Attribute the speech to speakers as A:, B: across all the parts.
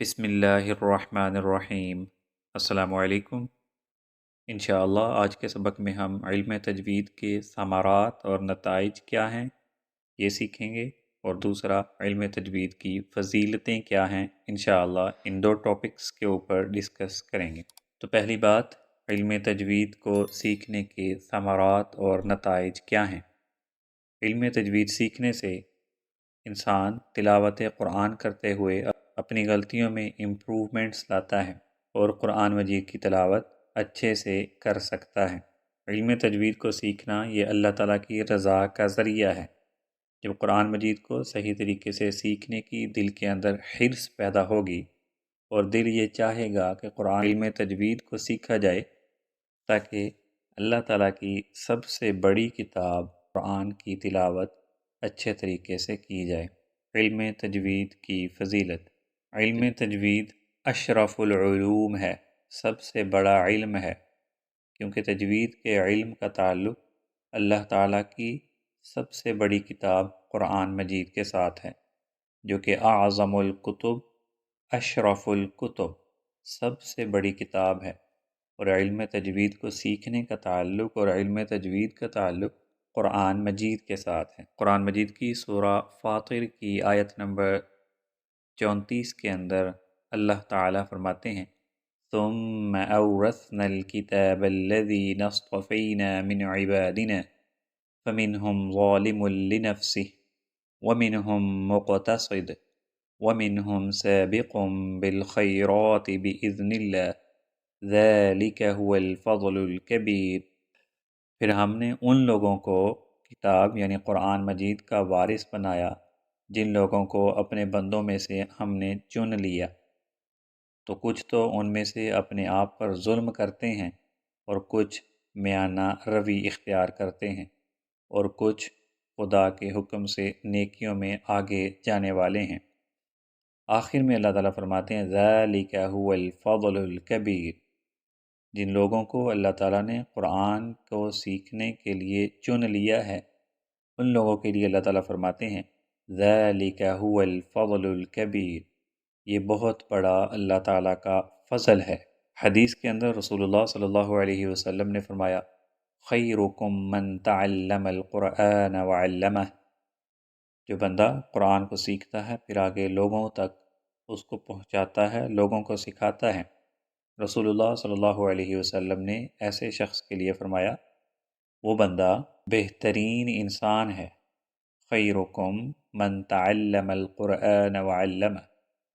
A: بسم اللہ الرحمن الرحیم۔ السلام علیکم۔ انشاءاللہ آج کے سبق میں ہم علم تجوید کے ثمرات اور نتائج کیا ہیں یہ سیکھیں گے، اور دوسرا علم تجوید کی فضیلتیں کیا ہیں انشاءاللہ ان دو ٹاپکس کے اوپر ڈسکس کریں گے۔ تو پہلی بات، علم تجوید کو سیکھنے کے ثمرات اور نتائج کیا ہیں۔ علم تجوید سیکھنے سے انسان تلاوت قرآن کرتے ہوئے اپنی غلطیوں میں امپروومنٹس لاتا ہے اور قرآن مجید کی تلاوت اچھے سے کر سکتا ہے۔ علم تجوید کو سیکھنا یہ اللہ تعالیٰ کی رضا کا ذریعہ ہے۔ جب قرآن مجید کو صحیح طریقے سے سیکھنے کی دل کے اندر حرص پیدا ہوگی اور دل یہ چاہے گا کہ قرآن علم تجوید کو سیکھا جائے تاکہ اللہ تعالیٰ کی سب سے بڑی کتاب قرآن کی تلاوت اچھے طریقے سے کی جائے۔ علم تجوید کی فضیلت۔ علم تجوید اشرف العلوم ہے، سب سے بڑا علم ہے، کیونکہ تجوید کے علم کا تعلق اللہ تعالیٰ کی سب سے بڑی کتاب قرآن مجید کے ساتھ ہے، جو کہ اعظم الکتب، اشرف الکتب، سب سے بڑی کتاب ہے۔ اور علم تجوید کو سیکھنے کا تعلق اور علم تجوید کا تعلق قرآن مجید کے ساتھ ہے۔ قرآن مجید کی سورہ فاطر کی آیت نمبر 34 کے اندر اللہ تعالیٰ فرماتے ہیں ثم اورثنا الكتاب الذين اصطفينا من عبادنا فمنهم ظالم لنفسه ومنهم مقتصد ومنهم سابق بالخيرات بإذن الله ذلك هو الفضل الكبير۔ پھر ہم نے ان لوگوں کو کتاب یعنی قرآن مجید کا وارث بنایا جن لوگوں کو اپنے بندوں میں سے ہم نے چن لیا، تو کچھ تو ان میں سے اپنے آپ پر ظلم کرتے ہیں اور کچھ میانہ روی اختیار کرتے ہیں، اور کچھ خدا کے حکم سے نیکیوں میں آگے جانے والے ہیں۔ آخر میں اللہ تعالیٰ فرماتے ہیں ذَلِكَ هُوَ الْفَضْلُ الْكَبِيرُ۔ جن لوگوں کو اللہ تعالیٰ نے قرآن کو سیکھنے کے لیے چن لیا ہے، ان لوگوں کے لیے اللہ تعالیٰ فرماتے ہیں ذَلِكَ هُوَ الْفَضْلُ الْكَبِيرُ، یہ بہت بڑا اللہ تعالیٰ کا فضل ہے۔ حدیث کے اندر رسول اللہ صلی اللہ علیہ وسلم نے فرمایا خیرکم من تعلم القرآن وعلمہ، جو بندہ قرآن کو سیکھتا ہے پھر آگے لوگوں تک اس کو پہنچاتا ہے، لوگوں کو سکھاتا ہے۔ رسول اللہ صلی اللہ علیہ وسلم نے ایسے شخص کے لیے فرمایا وہ بندہ بہترین انسان ہے۔ خیرکم من تعلم القرآن وعلمہ،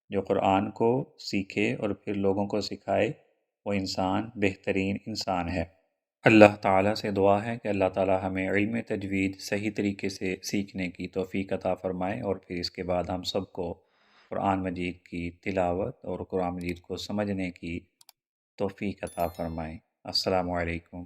A: جو قرآن کو سیکھے اور پھر لوگوں کو سکھائے وہ انسان بہترین انسان ہے۔ اللہ تعالیٰ سے دعا ہے کہ اللہ تعالیٰ ہمیں علم تجوید صحیح طریقے سے سیکھنے کی توفیق عطا فرمائے، اور پھر اس کے بعد ہم سب کو قرآن مجید کی تلاوت اور قرآن مجید کو سمجھنے کی توفیق عطا فرمائے۔ السلام علیکم۔